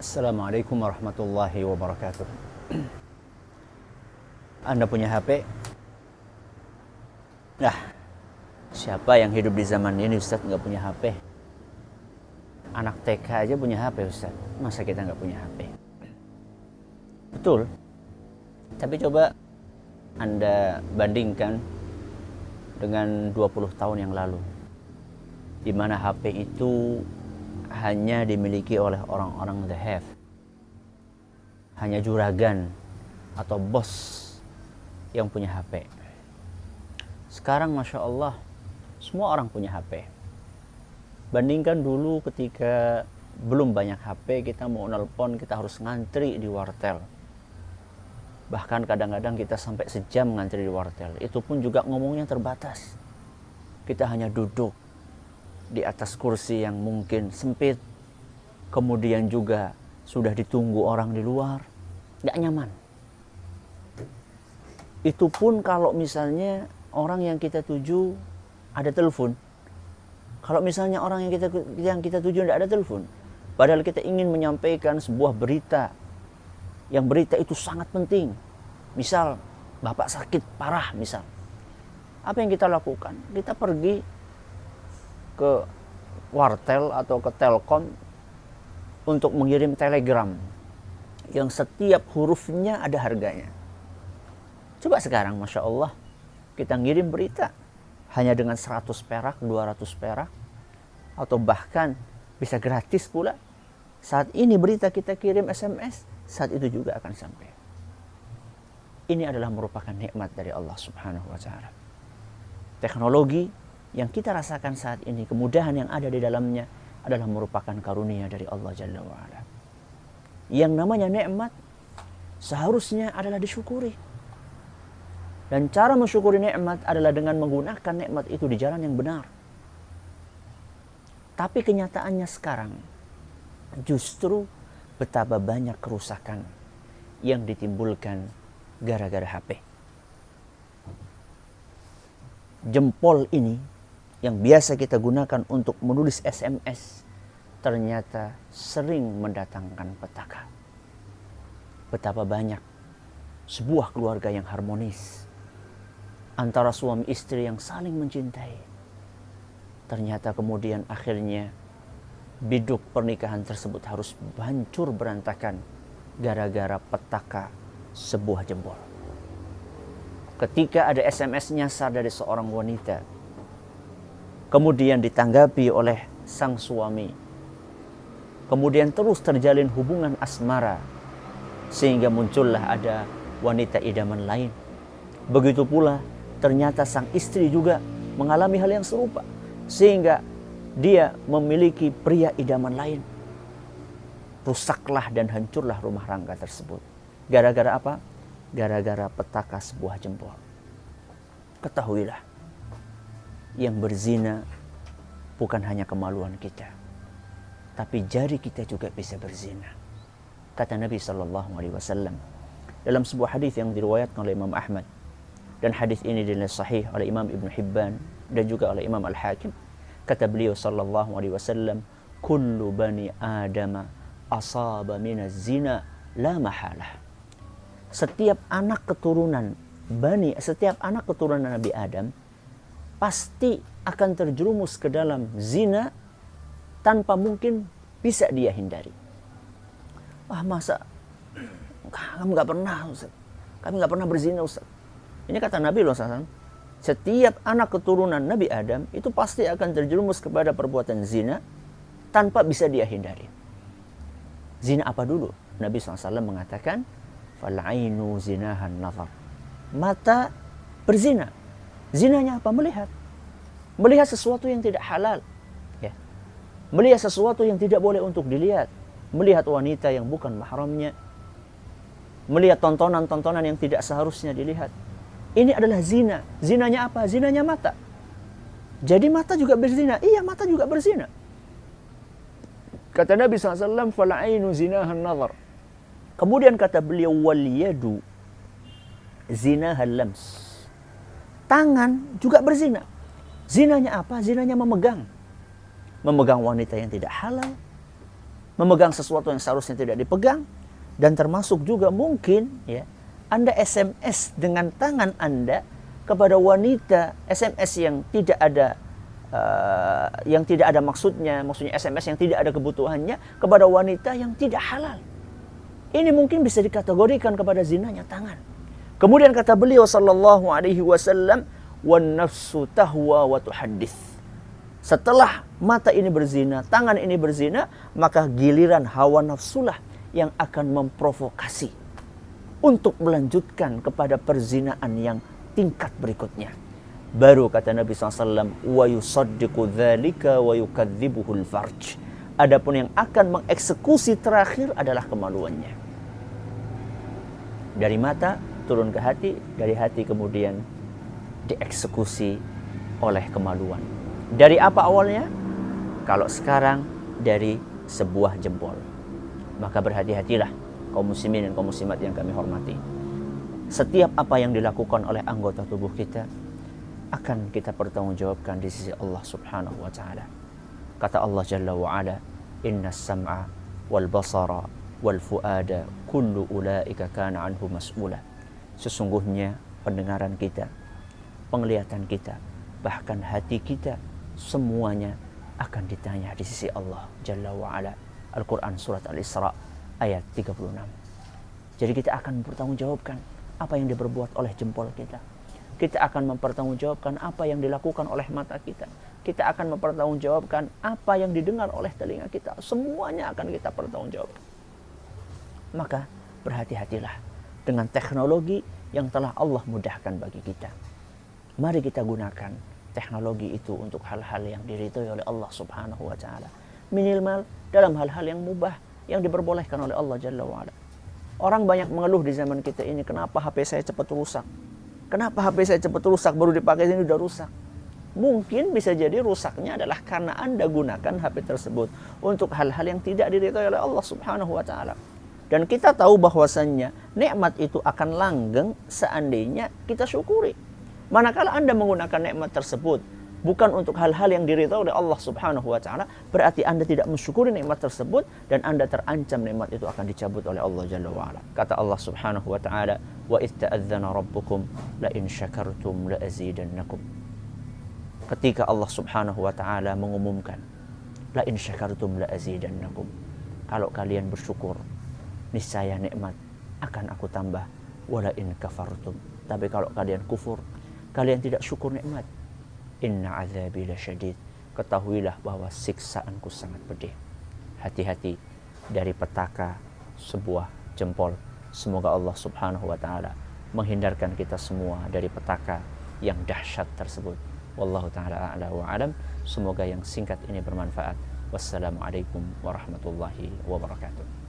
Assalamualaikum warahmatullahi wabarakatuh. Anda punya HP? Nah, siapa yang hidup di zaman ini Ustaz nggak punya HP? Anak TK aja punya HP Ustaz. Masa kita nggak punya HP? Betul. Tapi coba Anda bandingkan dengan 20 tahun yang lalu, di mana HP itu hanya dimiliki oleh orang-orang the have, hanya juragan atau bos yang punya HP. Sekarang Masya Allah, semua orang punya HP. Bandingkan dulu ketika belum banyak HP, kita mau nelpon kita harus ngantri di wartel. Bahkan kadang-kadang kita sampai sejam ngantri di wartel. Itu pun juga ngomongnya terbatas. Kita hanya duduk di atas kursi yang mungkin sempit, kemudian juga sudah ditunggu orang di luar, nggak nyaman. Itu pun kalau misalnya orang yang kita tuju ada telepon. Kalau misalnya orang yang kita tuju tidak ada telepon, padahal kita ingin menyampaikan sebuah berita, yang berita itu sangat penting. Misal bapak sakit parah misal, apa yang kita lakukan? Kita pergi ke wartel atau ke Telkom untuk mengirim telegram yang setiap hurufnya ada harganya. Coba sekarang Masya Allah, kita ngirim berita hanya dengan 100 perak, 200 perak, atau bahkan bisa gratis pula. Saat ini berita kita kirim SMS, saat itu juga akan sampai. Ini adalah merupakan nikmat dari Allah Subhanahu wa Ta'ala. Teknologi yang kita rasakan saat ini, kemudahan yang ada di dalamnya adalah merupakan karunia dari Allah Jalla wa'ala. Yang namanya nikmat seharusnya adalah disyukuri. Dan cara mensyukuri nikmat adalah dengan menggunakan nikmat itu di jalan yang benar. Tapi kenyataannya sekarang justru betapa banyak kerusakan yang ditimbulkan gara-gara HP. Jempol ini yang biasa kita gunakan untuk menulis SMS ternyata sering mendatangkan petaka. Betapa banyak sebuah keluarga yang harmonis antara suami istri yang saling mencintai, ternyata kemudian akhirnya biduk pernikahan tersebut harus hancur berantakan gara-gara petaka sebuah jempol. Ketika ada SMS nyasar dari seorang wanita, kemudian ditanggapi oleh sang suami, kemudian terus terjalin hubungan asmara, sehingga muncullah ada wanita idaman lain. Begitu pula ternyata sang istri juga mengalami hal yang serupa, sehingga dia memiliki pria idaman lain. Rusaklah dan hancurlah rumah tangga tersebut. Gara-gara apa? Gara-gara petaka sebuah jempol. Ketahuilah, yang berzina bukan hanya kemaluan kita, tapi jari kita juga bisa berzina. Kata Nabi SAW dalam sebuah hadis yang diriwayatkan oleh Imam Ahmad, dan hadis ini dinilai sahih oleh Imam Ibn Hibban dan juga oleh Imam Al-Hakim. Kata beliau SAW, kullu bani Adama asaba minaz zina la mahalah. Setiap anak keturunan Nabi Adam pasti akan terjerumus ke dalam zina tanpa mungkin bisa dia hindari. Wah, masa kamu nggak pernah Ustaz? Kami nggak pernah berzina Ustaz. Ini kata Nabi SAW. Setiap anak keturunan Nabi Adam itu pasti akan terjerumus kepada perbuatan zina tanpa bisa dia hindari. Zina apa dulu? Nabi SAW mengatakan, fal'ainu zinahan nazar. Mata berzina. Zinanya apa? Melihat. Melihat sesuatu yang tidak halal. Ya. Melihat sesuatu yang tidak boleh untuk dilihat. Melihat wanita yang bukan mahramnya. Melihat tontonan-tontonan yang tidak seharusnya dilihat. Ini adalah zina. Zinanya apa? Zinanya mata. Jadi mata juga berzina. Iya, mata juga berzina. Kata Nabi SAW, fal'ainu zinahan nazar. Kemudian kata beliau, wal yadu zinahal lams. Tangan juga berzina. Zinanya apa? Zinanya memegang. Memegang wanita yang tidak halal. memegang sesuatu yang seharusnya tidak dipegang. Dan termasuk juga mungkin ya, Anda SMS dengan tangan Anda kepada wanita, SMS yang tidak ada maksudnya SMS yang tidak ada kebutuhannya kepada wanita yang tidak halal. Ini mungkin bisa dikategorikan kepada zinanya tangan. Kemudian kata beliau sallallahu alaihi wasallam, "Wan nafsu tahwa wa tuhaddits." Setelah mata ini berzina, tangan ini berzina, maka giliran hawa nafsulah yang akan memprovokasi untuk melanjutkan kepada perzinaan yang tingkat berikutnya. Baru kata Nabi SAW, wa yusaddiqu dzalika wa yukadzibuhul farj. Adapun yang akan mengeksekusi terakhir adalah kemaluannya. Dari mata turun ke hati, dari hati kemudian dieksekusi oleh kemaluan. Dari apa awalnya? Kalau sekarang dari sebuah jempol. Maka berhati-hatilah kaum muslimin dan kaum muslimat yang kami hormati. Setiap apa yang dilakukan oleh anggota tubuh kita akan kita pertanggungjawabkan di sisi Allah Subhanahu wa taala. Kata Allah Jalla wa Ala, "Innas sam'a wal basara wal fuada kullu ulaika kana anhu mas'ula." Sesungguhnya pendengaran kita, penglihatan kita, bahkan hati kita semuanya akan ditanya di sisi Allah Jalla wa Ala. Al-Quran surat Al-Isra ayat 36. Jadi kita akan mempertanggungjawabkan apa yang diperbuat oleh jempol kita. Kita akan mempertanggungjawabkan apa yang dilakukan oleh mata kita. Kita akan mempertanggungjawabkan apa yang didengar oleh telinga kita. Semuanya akan kita pertanggungjawabkan. Maka berhati-hatilah dengan teknologi yang telah Allah mudahkan bagi kita. Mari kita gunakan teknologi itu untuk hal-hal yang diridhoi oleh Allah Subhanahu wa taala. Minimal dalam hal-hal yang mubah yang diperbolehkan oleh Allah Jalla wa'ala. Orang banyak mengeluh di zaman kita ini, kenapa HP saya cepat rusak? Kenapa HP saya cepat rusak, baru dipakai ini udah rusak? Mungkin bisa jadi rusaknya adalah karena Anda gunakan HP tersebut untuk hal-hal yang tidak diridhoi oleh Allah Subhanahu wa taala. Dan kita tahu bahwasannya nikmat itu akan langgeng seandainya kita syukuri. Manakala Anda menggunakan nikmat tersebut bukan untuk hal-hal yang diridhoi oleh Allah Subhanahu wa taala, berarti Anda tidak mensyukuri nikmat tersebut dan Anda terancam nikmat itu akan dicabut oleh Allah Jalla wa Ala. Kata Allah Subhanahu wa taala, "Wa idz ta'adzana rabbukum la in syakartum la azidannakum." Ketika Allah Subhanahu wa taala mengumumkan, "La in syakartum la azidannakum." Kalau kalian bersyukur, niscaya nikmat akan aku tambah. Wa la in kafartum. Tapi kalau kalian kufur, kalian tidak syukur nikmat, inna azabi lasyadid. Ketahuilah bahwa siksaanku sangat pedih. Hati-hati dari petaka sebuah jempol. Semoga Allah Subhanahu wa taala menghindarkan kita semua dari petaka yang dahsyat tersebut. Wallahu taala a'la wa alam. Semoga yang singkat ini bermanfaat. Wassalamualaikum warahmatullahi wabarakatuh.